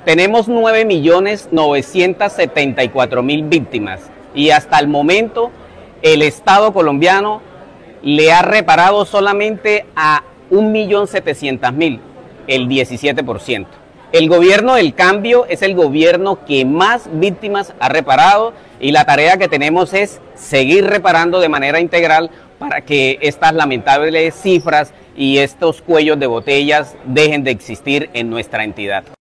Tenemos 9.974.000 víctimas y hasta el momento el Estado colombiano le ha reparado solamente a 1.700.000, el 17%. El gobierno del cambio es el gobierno que más víctimas ha reparado y la tarea que tenemos es seguir reparando de manera integral para que estas lamentables cifras y estos cuellos de botellas dejen de existir en nuestra entidad.